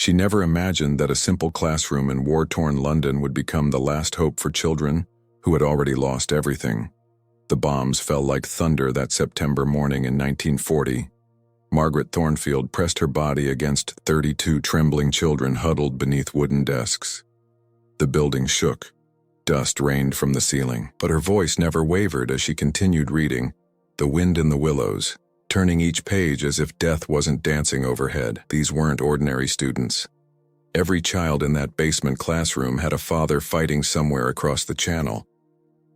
She never imagined that a simple classroom in war-torn London would become the last hope for children who had already lost everything. The bombs fell like thunder that September morning in 1940. Margaret Thornfield pressed her body against 32 trembling children huddled beneath wooden desks. The building shook. Dust rained from the ceiling, but her voice never wavered as she continued reading, "The Wind in the Willows," turning each page as if death wasn't dancing overhead. These weren't ordinary students. Every child in that basement classroom had a father fighting somewhere across the channel.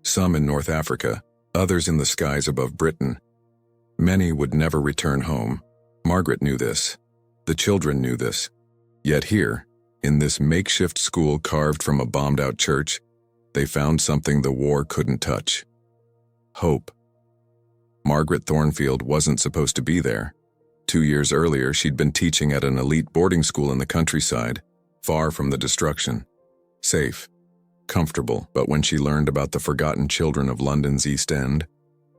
Some in North Africa, others in the skies above Britain. Many would never return home. Margaret knew this. The children knew this. Yet here, in this makeshift school carved from a bombed-out church, they found something the war couldn't touch. Hope. Margaret Thornfield wasn't supposed to be there. 2 years earlier, she'd been teaching at an elite boarding school in the countryside, far from the destruction. Safe, comfortable, but when she learned about the forgotten children of London's East End,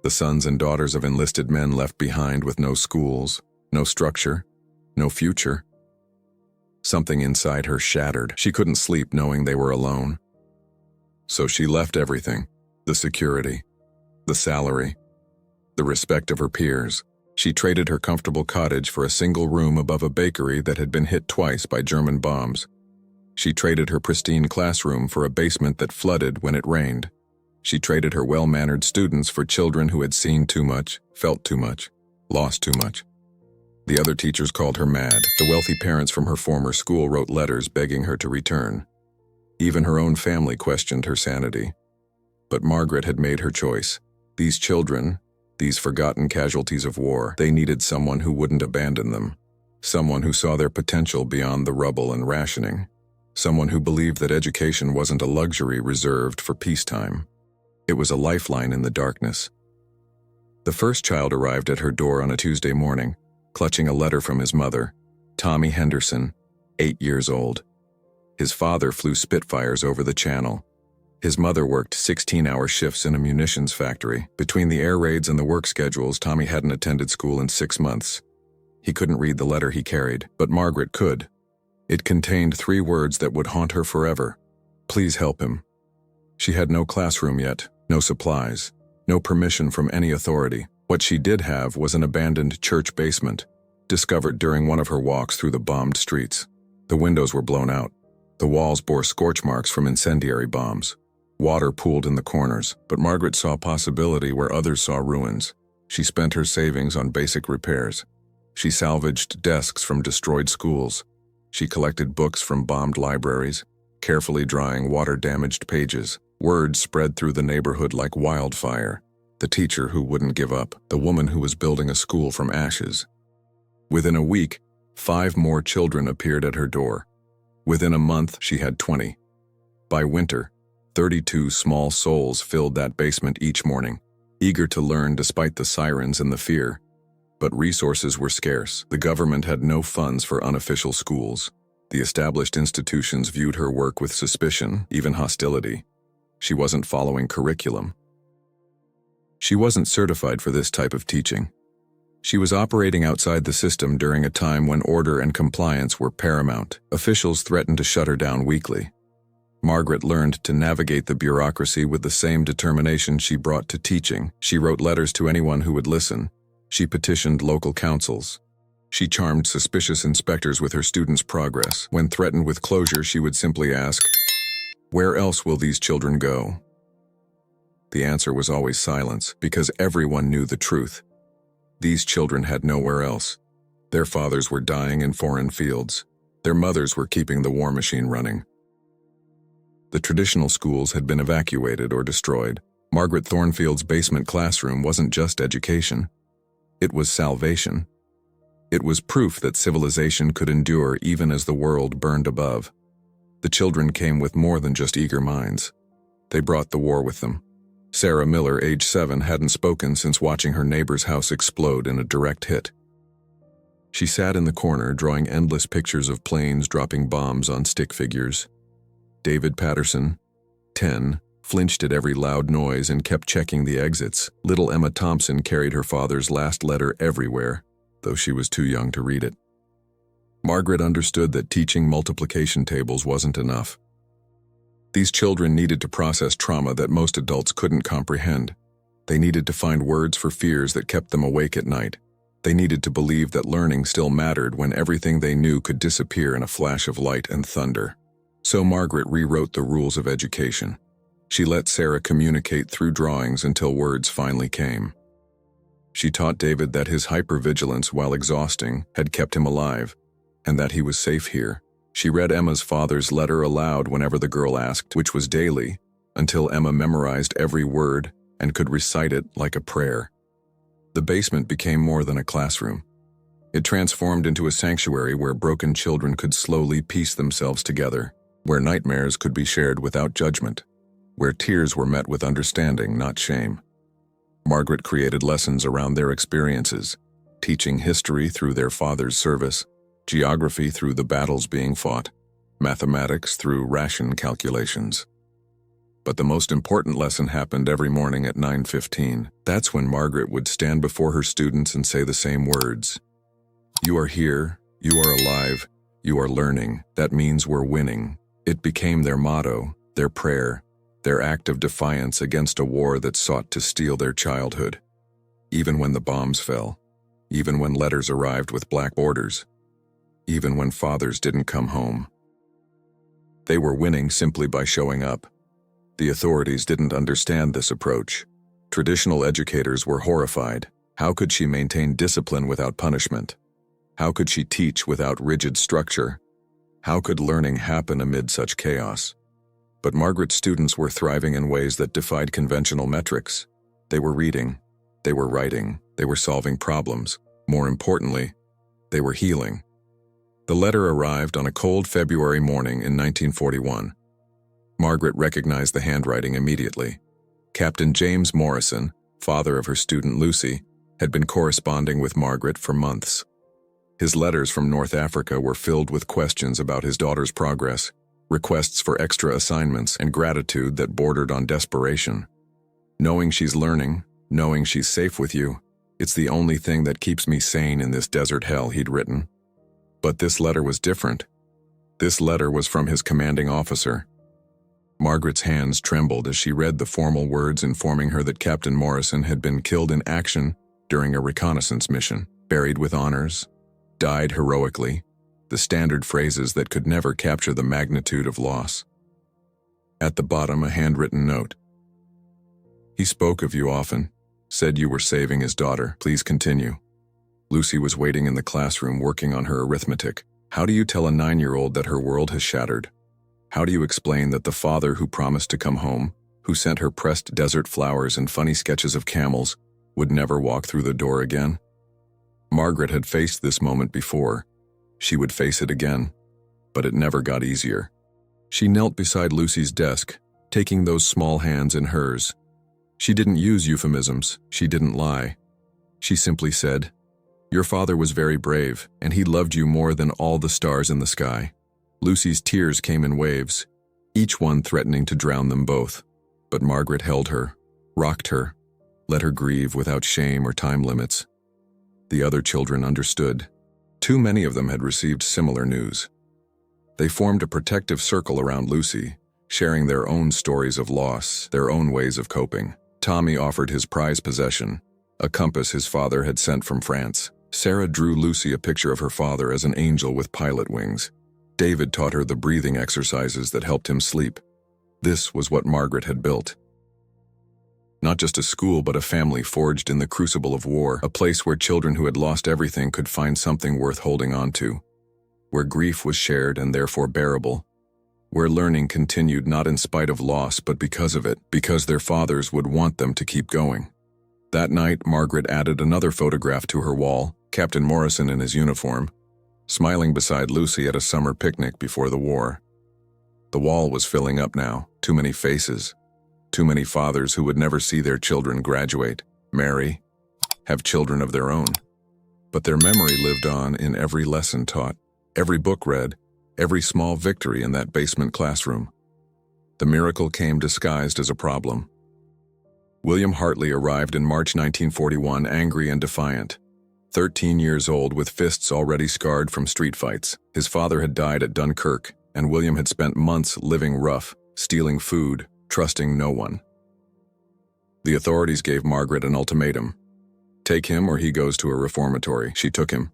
the sons and daughters of enlisted men left behind with no schools, no structure, no future, something inside her shattered. She couldn't sleep knowing they were alone. So she left everything, the security, the salary, the respect of her peers. She traded her comfortable cottage for a single room above a bakery that had been hit twice by German bombs. She traded her pristine classroom for a basement that flooded when it rained. She traded her well-mannered students for children who had seen too much, felt too much, lost too much. The other teachers called her mad. The wealthy parents from her former school wrote letters begging her to return. Even her own family questioned her sanity. But Margaret had made her choice. These children, these forgotten casualties of war, they needed someone who wouldn't abandon them. Someone who saw their potential beyond the rubble and rationing. Someone who believed that education wasn't a luxury reserved for peacetime. It was a lifeline in the darkness. The first child arrived at her door on a Tuesday morning, clutching a letter from his mother, Tommy Henderson, 8 years old. His father flew Spitfires over the channel. His mother worked 16-hour shifts in a munitions factory. Between the air raids and the work schedules, Tommy hadn't attended school in 6 months. He couldn't read the letter he carried, but Margaret could. It contained 3 words that would haunt her forever. Please help him. She had no classroom yet, no supplies, no permission from any authority. What she did have was an abandoned church basement, discovered during one of her walks through the bombed streets. The windows were blown out. The walls bore scorch marks from incendiary bombs. Water pooled in the corners, but Margaret saw possibility where others saw ruins. She spent her savings on basic repairs. She salvaged desks from destroyed schools. She collected books from bombed libraries, carefully drying water-damaged pages. Word spread through the neighborhood like wildfire. The teacher who wouldn't give up, the woman who was building a school from ashes. Within a week, 5 more children appeared at her door. Within a month, she had 20. By winter, 32 small souls filled that basement each morning, eager to learn despite the sirens and the fear. But resources were scarce. The government had no funds for unofficial schools. The established institutions viewed her work with suspicion, even hostility. She wasn't following curriculum. She wasn't certified for this type of teaching. She was operating outside the system during a time when order and compliance were paramount. Officials threatened to shut her down weekly. Margaret learned to navigate the bureaucracy with the same determination she brought to teaching. She wrote letters to anyone who would listen. She petitioned local councils. She charmed suspicious inspectors with her students' progress. When threatened with closure, she would simply ask, "Where else will these children go?" The answer was always silence, because everyone knew the truth. These children had nowhere else. Their fathers were dying in foreign fields. Their mothers were keeping the war machine running. The traditional schools had been evacuated or destroyed. Margaret Thornfield's basement classroom wasn't just education. It was salvation. It was proof that civilization could endure even as the world burned above. The children came with more than just eager minds. They brought the war with them. Sarah Miller, age 7, hadn't spoken since watching her neighbor's house explode in a direct hit. She sat in the corner, drawing endless pictures of planes dropping bombs on stick figures. David Patterson, 10, flinched at every loud noise and kept checking the exits. Little Emma Thompson carried her father's last letter everywhere, though she was too young to read it. Margaret understood that teaching multiplication tables wasn't enough. These children needed to process trauma that most adults couldn't comprehend. They needed to find words for fears that kept them awake at night. They needed to believe that learning still mattered when everything they knew could disappear in a flash of light and thunder. So Margaret rewrote the rules of education. She let Sarah communicate through drawings until words finally came. She taught David that his hypervigilance, while exhausting, had kept him alive, and that he was safe here. She read Emma's father's letter aloud whenever the girl asked, which was daily, until Emma memorized every word and could recite it like a prayer. The basement became more than a classroom. It transformed into a sanctuary where broken children could slowly piece themselves together, where nightmares could be shared without judgment, where tears were met with understanding, not shame. Margaret created lessons around their experiences, teaching history through their father's service, geography through the battles being fought, mathematics through ration calculations. But the most important lesson happened every morning at 9:15. That's when Margaret would stand before her students and say the same words. "You are here, you are alive, you are learning. That means we're winning." It became their motto, their prayer, their act of defiance against a war that sought to steal their childhood. Even when the bombs fell, even when letters arrived with black borders, even when fathers didn't come home. They were winning simply by showing up. The authorities didn't understand this approach. Traditional educators were horrified. How could she maintain discipline without punishment? How could she teach without rigid structure? How could learning happen amid such chaos? But Margaret's students were thriving in ways that defied conventional metrics. They were reading, they were writing, they were solving problems. More importantly, they were healing. The letter arrived on a cold February morning in 1941. Margaret recognized the handwriting immediately. Captain James Morrison, father of her student Lucy, had been corresponding with Margaret for months. His letters from North Africa were filled with questions about his daughter's progress, requests for extra assignments, and gratitude that bordered on desperation. "Knowing she's learning, knowing she's safe with you, it's the only thing that keeps me sane in this desert hell," he'd written. But this letter was different. This letter was from his commanding officer. Margaret's hands trembled as she read the formal words informing her that Captain Morrison had been killed in action during a reconnaissance mission, buried with honors, died heroically, the standard phrases that could never capture the magnitude of loss. At the bottom, a handwritten note. "He spoke of you often, said you were saving his daughter. Please continue." Lucy was waiting in the classroom working on her arithmetic. How do you tell a 9-year-old that her world has shattered? How do you explain that the father who promised to come home, who sent her pressed desert flowers and funny sketches of camels, would never walk through the door again? Margaret had faced this moment before. She would face it again, but it never got easier. She knelt beside Lucy's desk, taking those small hands in hers. She didn't use euphemisms, she didn't lie. She simply said, "Your father was very brave, and he loved you more than all the stars in the sky." Lucy's tears came in waves, each one threatening to drown them both. But Margaret held her, rocked her, let her grieve without shame or time limits. The other children understood. Too many of them had received similar news. They formed a protective circle around Lucy, sharing their own stories of loss, their own ways of coping. Tommy offered his prized possession, a compass his father had sent from France. Sarah drew Lucy a picture of her father as an angel with pilot wings. David taught her the breathing exercises that helped him sleep. This was what Margaret had built. Not just a school, but a family forged in the crucible of war, a place where children who had lost everything could find something worth holding on to, where grief was shared and therefore bearable, where learning continued not in spite of loss but because of it, because their fathers would want them to keep going. That night, Margaret added another photograph to her wall, Captain Morrison in his uniform, smiling beside Lucy at a summer picnic before the war. The wall was filling up now, too many faces, too many fathers who would never see their children graduate, marry, have children of their own. But their memory lived on in every lesson taught, every book read, every small victory in that basement classroom. The miracle came disguised as a problem. William Hartley arrived in March 1941, angry and defiant. 13 years old with fists already scarred from street fights. His father had died at Dunkirk, and William had spent months living rough, stealing food, trusting no one. The authorities gave Margaret an ultimatum. Take him or he goes to a reformatory. She took him.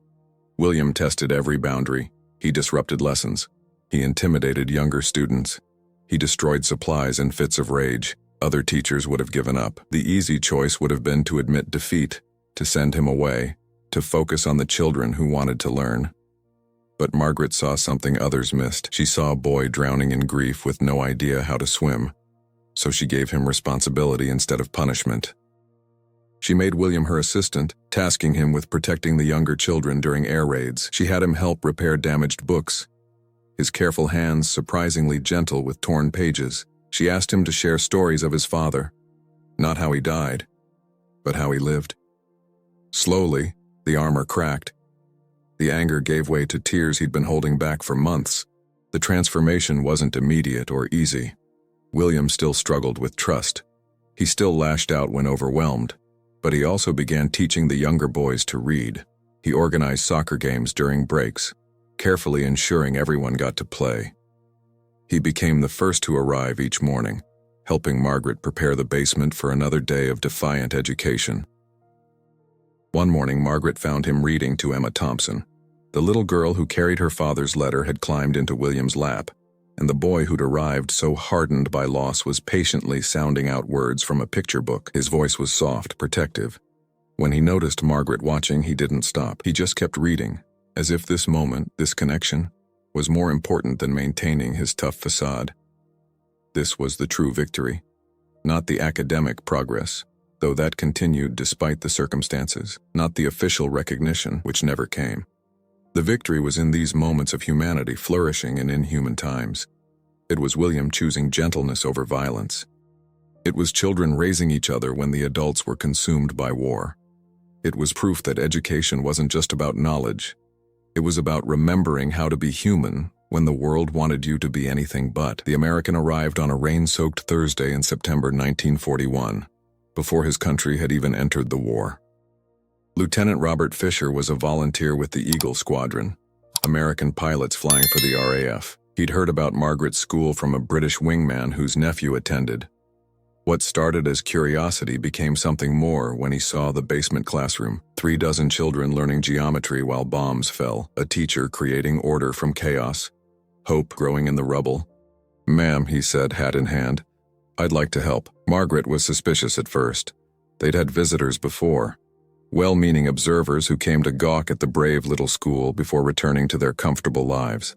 William tested every boundary. He disrupted lessons. He intimidated younger students. He destroyed supplies in fits of rage. Other teachers would have given up. The easy choice would have been to admit defeat, to send him away, to focus on the children who wanted to learn. But Margaret saw something others missed. She saw a boy drowning in grief with no idea how to swim. So she gave him responsibility instead of punishment. She made William her assistant, tasking him with protecting the younger children during air raids. She had him help repair damaged books, his careful hands surprisingly gentle with torn pages. She asked him to share stories of his father, not how he died, but how he lived. Slowly, the armor cracked. The anger gave way to tears he'd been holding back for months. The transformation wasn't immediate or easy. William still struggled with trust. He still lashed out when overwhelmed, but he also began teaching the younger boys to read. He organized soccer games during breaks, carefully ensuring everyone got to play. He became the first to arrive each morning, helping Margaret prepare the basement for another day of defiant education. One morning, Margaret found him reading to Emma Thompson. The little girl who carried her father's letter had climbed into William's lap, and the boy who'd arrived so hardened by loss was patiently sounding out words from a picture book. His voice was soft, protective. When he noticed Margaret watching, he didn't stop. He just kept reading, as if this moment, this connection, was more important than maintaining his tough facade. This was the true victory, not the academic progress, though that continued despite the circumstances, not the official recognition, which never came. The victory was in these moments of humanity flourishing in inhuman times. It was William choosing gentleness over violence. It was children raising each other when the adults were consumed by war. It was proof that education wasn't just about knowledge. It was about remembering how to be human when the world wanted you to be anything but. The American arrived on a rain-soaked Thursday in September 1941, before his country had even entered the war. Lieutenant Robert Fisher was a volunteer with the Eagle Squadron, American pilots flying for the RAF. He'd heard about Margaret's school from a British wingman whose nephew attended. What started as curiosity became something more when he saw the basement classroom. 36 children learning geometry while bombs fell, a teacher creating order from chaos, hope growing in the rubble. "Ma'am," he said, hat in hand, "I'd like to help." Margaret was suspicious at first. They'd had visitors before, well-meaning observers who came to gawk at the brave little school before returning to their comfortable lives.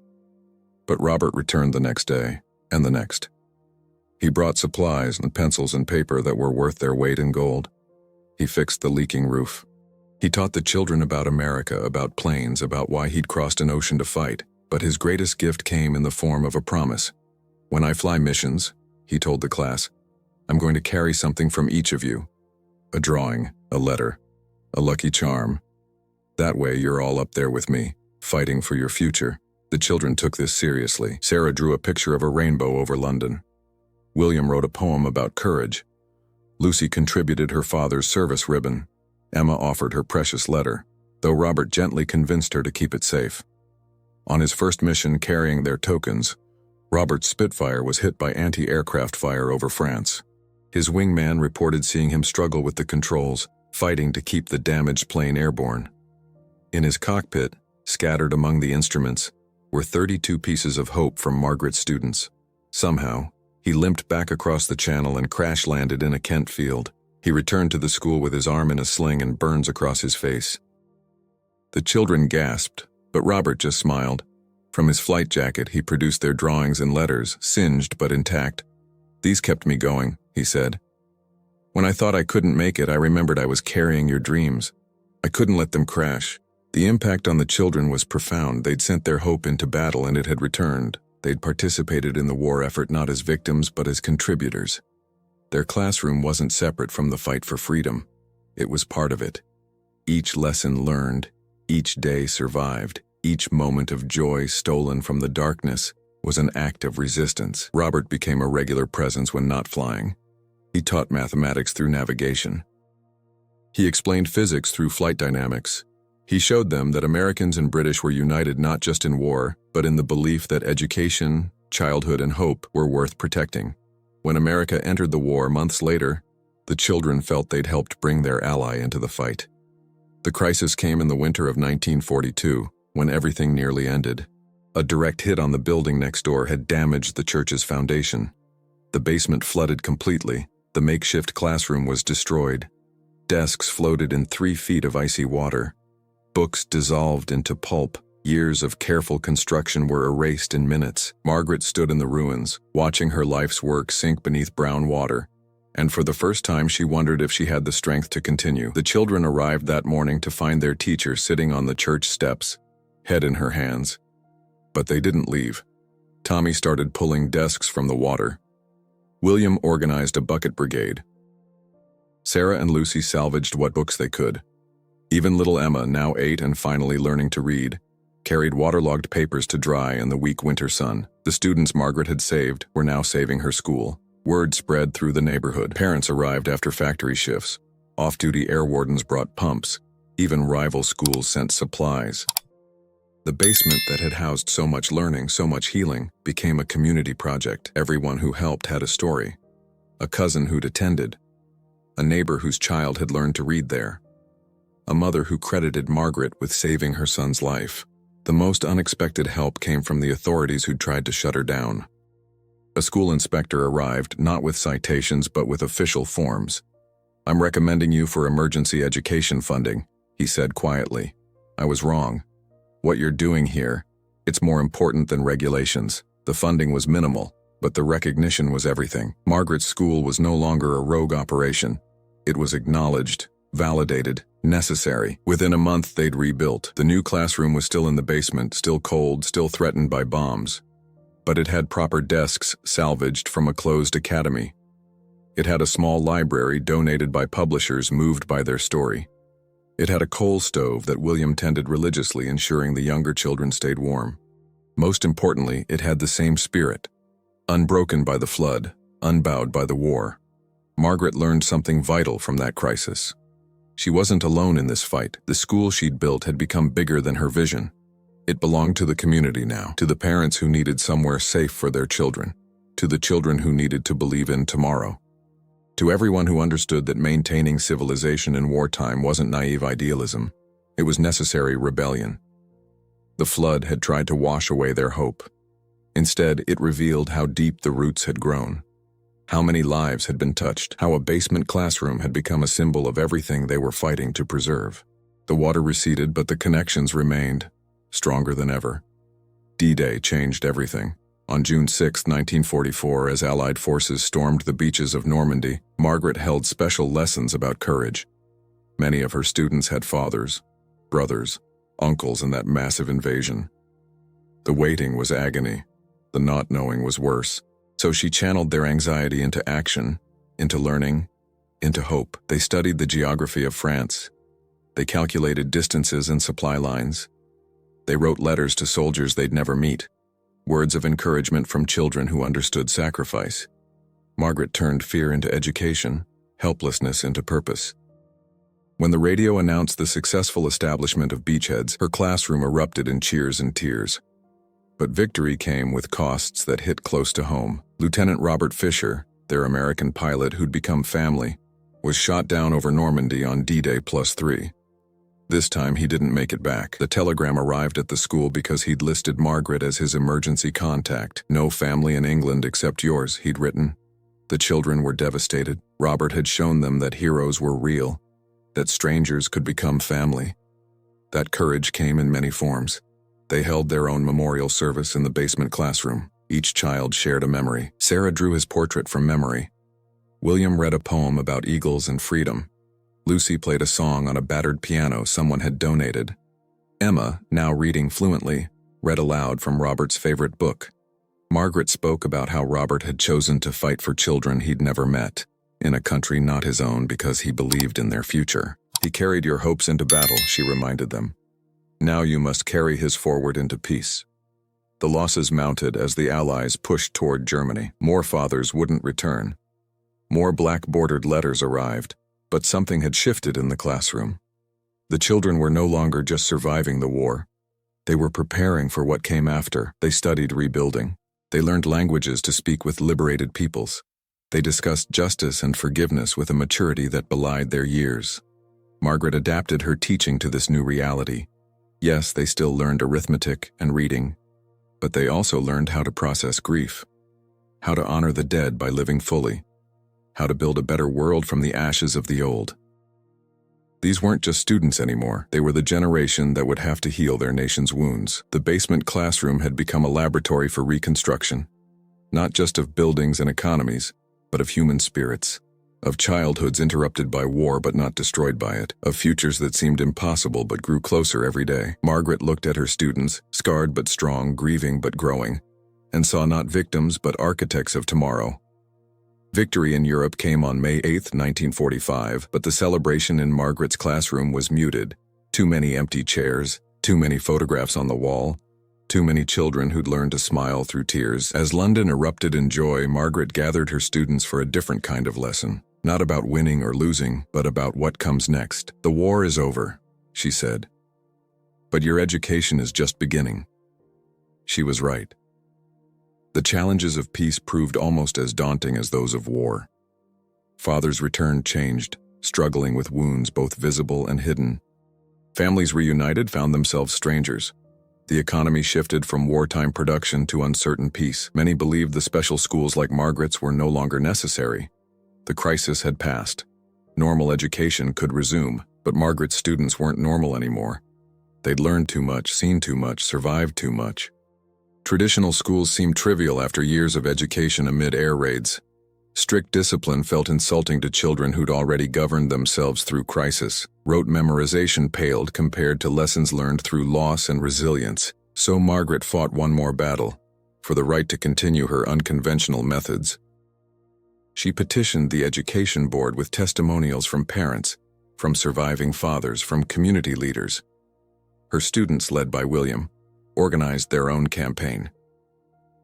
But Robert returned the next day, and the next. He brought supplies and pencils and paper that were worth their weight in gold. He fixed the leaking roof. He taught the children about America, about planes, about why he'd crossed an ocean to fight. But his greatest gift came in the form of a promise. "When I fly missions," he told the class, "I'm going to carry something from each of you. A drawing, a letter, a lucky charm. That way you're all up there with me, fighting for your future." The children took this seriously. Sarah drew a picture of a rainbow over London. William wrote a poem about courage. Lucy contributed her father's service ribbon. Emma offered her precious letter, though Robert gently convinced her to keep it safe. On his first mission carrying their tokens, Robert's Spitfire was hit by anti-aircraft fire over France. His wingman reported seeing him struggle with the controls, fighting to keep the damaged plane airborne. In his cockpit, scattered among the instruments, were 32 pieces of hope from Margaret's students. Somehow, he limped back across the channel and crash-landed in a Kent field. He returned to the school with his arm in a sling and burns across his face. The children gasped, but Robert just smiled. From his flight jacket, he produced their drawings and letters, singed but intact. "These kept me going," he said. "When I thought I couldn't make it, I remembered I was carrying your dreams. I couldn't let them crash." The impact on the children was profound. They'd sent their hope into battle and it had returned. They'd participated in the war effort not as victims but as contributors. Their classroom wasn't separate from the fight for freedom. It was part of it. Each lesson learned, each day survived, each moment of joy stolen from the darkness was an act of resistance. Robert became a regular presence when not flying. He taught mathematics through navigation. He explained physics through flight dynamics. He showed them that Americans and British were united not just in war, but in the belief that education, childhood, and hope were worth protecting. When America entered the war months later, the children felt they'd helped bring their ally into the fight. The crisis came in the winter of 1942, when everything nearly ended. A direct hit on the building next door had damaged the church's foundation. The basement flooded completely. The makeshift classroom was destroyed. Desks floated in 3 feet of icy water. Books dissolved into pulp. Years of careful construction were erased in minutes. Margaret stood in the ruins, watching her life's work sink beneath brown water. And for the first time she wondered if she had the strength to continue. The children arrived that morning to find their teacher sitting on the church steps, head in her hands. But they didn't leave. Tommy started pulling desks from the water. William organized a bucket brigade. Sarah and Lucy salvaged what books they could. Even little Emma, now 8 and finally learning to read, carried waterlogged papers to dry in the weak winter sun. The students Margaret had saved were now saving her school. Word spread through the neighborhood. Parents arrived after factory shifts. Off-duty air wardens brought pumps. Even rival schools sent supplies. The basement that had housed so much learning, so much healing, became a community project. Everyone who helped had a story. A cousin who'd attended. A neighbor whose child had learned to read there. A mother who credited Margaret with saving her son's life. The most unexpected help came from the authorities who'd tried to shut her down. A school inspector arrived, not with citations but with official forms. "I'm recommending you for emergency education funding," he said quietly. "I was wrong. What you're doing here, it's more important than regulations." The funding was minimal, but the recognition was everything. Margaret's school was no longer a rogue operation. It was acknowledged, validated, necessary. Within a month they'd rebuilt. The new classroom was still in the basement, still cold, still threatened by bombs. But it had proper desks salvaged from a closed academy. It had a small library donated by publishers moved by their story. It had a coal stove that William tended religiously, ensuring the younger children stayed warm. Most importantly, it had the same spirit, unbroken by the flood, unbowed by the war. Margaret learned something vital from that crisis. She wasn't alone in this fight. The school she'd built had become bigger than her vision. It belonged to the community now, to the parents who needed somewhere safe for their children, to the children who needed to believe in tomorrow, to everyone who understood that maintaining civilization in wartime wasn't naive idealism. It was necessary rebellion. The flood had tried to wash away their hope. Instead, it revealed how deep the roots had grown, how many lives had been touched, how a basement classroom had become a symbol of everything they were fighting to preserve. The water receded, but the connections remained, stronger than ever. D-Day changed everything. On June 6, 1944, as Allied forces stormed the beaches of Normandy, Margaret held special lessons about courage. Many of her students had fathers, brothers, uncles in that massive invasion. The waiting was agony. The not knowing was worse. So she channeled their anxiety into action, into learning, into hope. They studied the geography of France. They calculated distances and supply lines. They wrote letters to soldiers they'd never meet, words of encouragement from children who understood sacrifice. Margaret turned fear into education, helplessness into purpose. When the radio announced the successful establishment of beachheads, her classroom erupted in cheers and tears. But victory came with costs that hit close to home. Lieutenant Robert Fisher, their American pilot who'd become family, was shot down over Normandy on D-Day +3. This time he didn't make it back. The telegram arrived at the school because he'd listed Margaret as his emergency contact. "No family in England except yours," he'd written. The children were devastated. Robert had shown them that heroes were real, that strangers could become family. That courage came in many forms. They held their own memorial service in the basement classroom. Each child shared a memory. Sarah drew his portrait from memory. William read a poem about eagles and freedom. Lucy played a song on a battered piano someone had donated. Emma, now reading fluently, read aloud from Robert's favorite book. Margaret spoke about how Robert had chosen to fight for children he'd never met, in a country not his own because he believed in their future. "He carried your hopes into battle," she reminded them. "Now you must carry his forward into peace." The losses mounted as the Allies pushed toward Germany. More fathers wouldn't return. More black-bordered letters arrived. But something had shifted in the classroom. The children were no longer just surviving the war. They were preparing for what came after. They studied rebuilding. They learned languages to speak with liberated peoples. They discussed justice and forgiveness with a maturity that belied their years. Margaret adapted her teaching to this new reality. Yes, they still learned arithmetic and reading, but they also learned how to process grief, how to honor the dead by living fully, how to build a better world from the ashes of the old. These weren't just students anymore. They were the generation that would have to heal their nation's wounds. The basement classroom had become a laboratory for reconstruction, not just of buildings and economies, but of human spirits, of childhoods interrupted by war but not destroyed by it, of futures that seemed impossible but grew closer every day. Margaret looked at her students, scarred but strong, grieving but growing, and saw not victims but architects of tomorrow. Victory in Europe came on May 8, 1945, but the celebration in Margaret's classroom was muted. Too many empty chairs, too many photographs on the wall, too many children who'd learned to smile through tears. As London erupted in joy, Margaret gathered her students for a different kind of lesson. Not about winning or losing, but about what comes next. The war is over, she said. But your education is just beginning. She was right. The challenges of peace proved almost as daunting as those of war. Fathers returned changed, struggling with wounds both visible and hidden. Families reunited found themselves strangers. The economy shifted from wartime production to uncertain peace. Many believed the special schools like Margaret's were no longer necessary. The crisis had passed. Normal education could resume, but Margaret's students weren't normal anymore. They'd learned too much, seen too much, survived too much. Traditional schools seemed trivial after years of education amid air raids. Strict discipline felt insulting to children who'd already governed themselves through crisis. Rote memorization paled compared to lessons learned through loss and resilience. So Margaret fought one more battle, for the right to continue her unconventional methods. She petitioned the education board with testimonials from parents, from surviving fathers, from community leaders. Her students, led by William, organized their own campaign.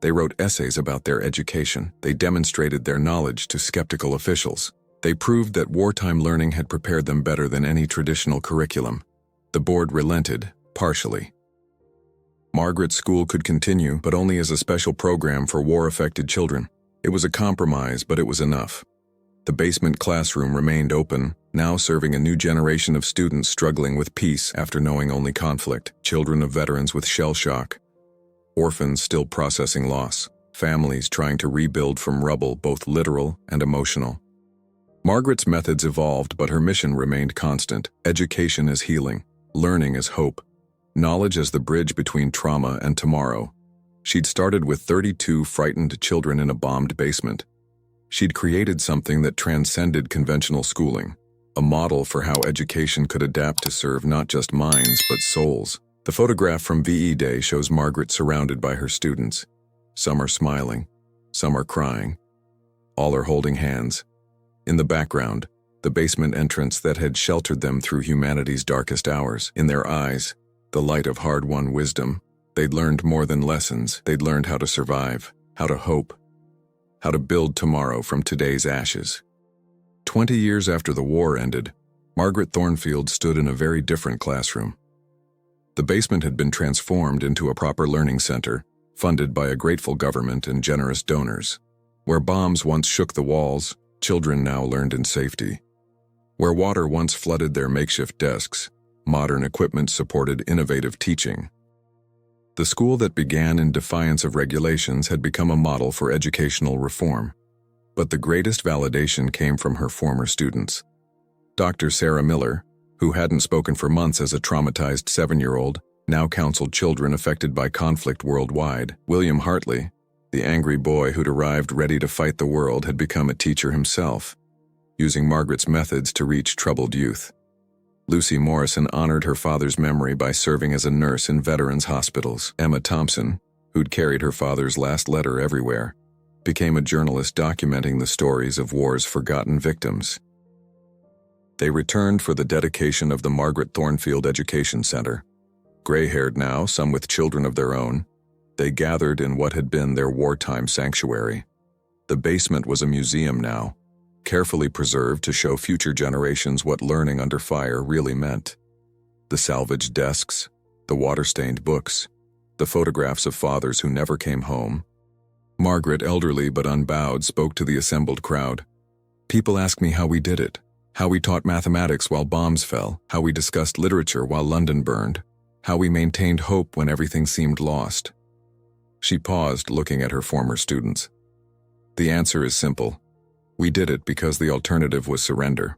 They wrote essays about their education. They demonstrated their knowledge to skeptical officials. They proved that wartime learning had prepared them better than any traditional curriculum. The board relented, partially. Margaret's school could continue, but only as a special program for war-affected children. It was a compromise, but it was enough. The basement classroom remained open, now serving a new generation of students struggling with peace after knowing only conflict, children of veterans with shell shock, orphans still processing loss, families trying to rebuild from rubble, both literal and emotional. Margaret's methods evolved, but her mission remained constant. Education as healing, learning as hope, knowledge as the bridge between trauma and tomorrow. She'd started with 32 frightened children in a bombed basement. She'd created something that transcended conventional schooling, a model for how education could adapt to serve not just minds but souls. The photograph from VE Day shows Margaret surrounded by her students. Some are smiling, some are crying. All are holding hands. In the background, the basement entrance that had sheltered them through humanity's darkest hours. In their eyes, the light of hard-won wisdom. They'd learned more than lessons. They'd learned how to survive, how to hope, how to build tomorrow from today's ashes. 20 years after the war ended, Margaret Thornfield stood in a very different classroom. The basement had been transformed into a proper learning center, funded by a grateful government and generous donors. Where bombs once shook the walls, children now learned in safety. Where water once flooded their makeshift desks, modern equipment supported innovative teaching. The school that began in defiance of regulations had become a model for educational reform. But the greatest validation came from her former students. Dr. Sarah Miller, who hadn't spoken for months as a traumatized 7-year-old, now counseled children affected by conflict worldwide. William Hartley, the angry boy who'd arrived ready to fight the world, had become a teacher himself, using Margaret's methods to reach troubled youth. Lucy Morrison honored her father's memory by serving as a nurse in veterans' hospitals. Emma Thompson, who'd carried her father's last letter everywhere, became a journalist documenting the stories of war's forgotten victims. They returned for the dedication of the Margaret Thornfield Education Center. Gray-haired now, some with children of their own, they gathered in what had been their wartime sanctuary. The basement was a museum now, carefully preserved to show future generations what learning under fire really meant. The salvaged desks, the water-stained books, the photographs of fathers who never came home. Margaret, elderly but unbowed, spoke to the assembled crowd. People ask me how we did it, how we taught mathematics while bombs fell, how we discussed literature while London burned, how we maintained hope when everything seemed lost. She paused, looking at her former students. The answer is simple. We did it because the alternative was surrender.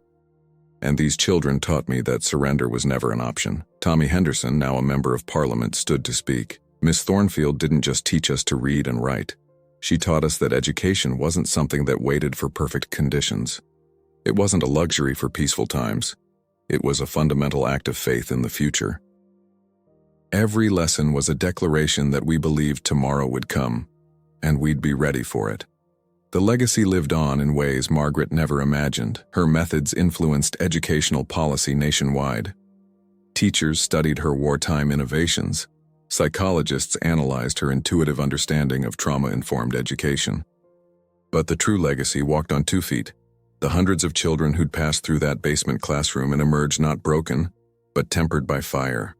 And these children taught me that surrender was never an option. Tommy Henderson, now a member of Parliament, stood to speak. Miss Thornfield didn't just teach us to read and write. She taught us that education wasn't something that waited for perfect conditions. It wasn't a luxury for peaceful times. It was a fundamental act of faith in the future. Every lesson was a declaration that we believed tomorrow would come, and we'd be ready for it. The legacy lived on in ways Margaret never imagined. Her methods influenced educational policy nationwide. Teachers studied her wartime innovations. Psychologists analyzed her intuitive understanding of trauma-informed education. But the true legacy walked on 2 feet. The hundreds of children who'd passed through that basement classroom and emerged not broken, but tempered by fire.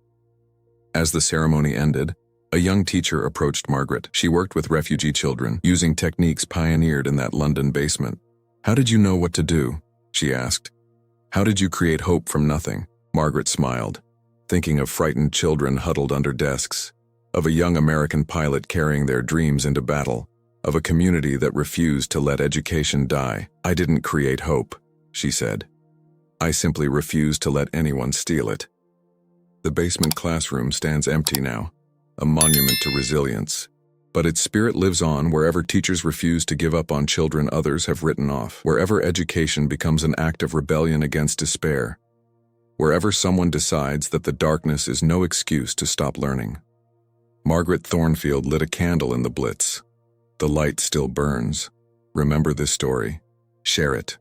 As the ceremony ended, a young teacher approached Margaret. She worked with refugee children, using techniques pioneered in that London basement. "How did you know what to do?" she asked. "How did you create hope from nothing?" Margaret smiled, thinking of frightened children huddled under desks, of a young American pilot carrying their dreams into battle, of a community that refused to let education die. "I didn't create hope," she said. "I simply refused to let anyone steal it." The basement classroom stands empty now, a monument to resilience. But its spirit lives on wherever teachers refuse to give up on children others have written off, wherever education becomes an act of rebellion against despair, wherever someone decides that the darkness is no excuse to stop learning. Margaret Thornfield lit a candle in the Blitz. The light still burns. Remember this story. Share it.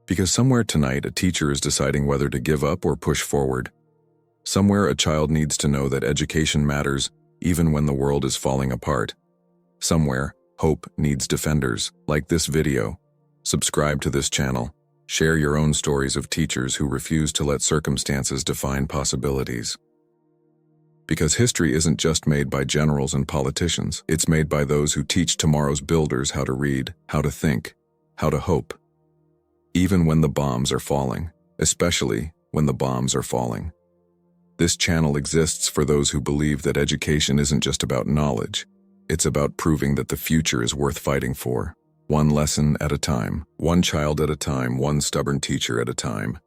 Because somewhere tonight a teacher is deciding whether to give up or push forward. Somewhere a child needs to know that education matters even when the world is falling apart. Somewhere, hope needs defenders. Like this video. Subscribe to this channel. Share your own stories of teachers who refuse to let circumstances define possibilities. Because history isn't just made by generals and politicians. It's made by those who teach tomorrow's builders how to read, how to think, how to hope. Even when the bombs are falling. Especially when the bombs are falling. This channel exists for those who believe that education isn't just about knowledge. It's about proving that the future is worth fighting for. One lesson at a time, one child at a time, one stubborn teacher at a time.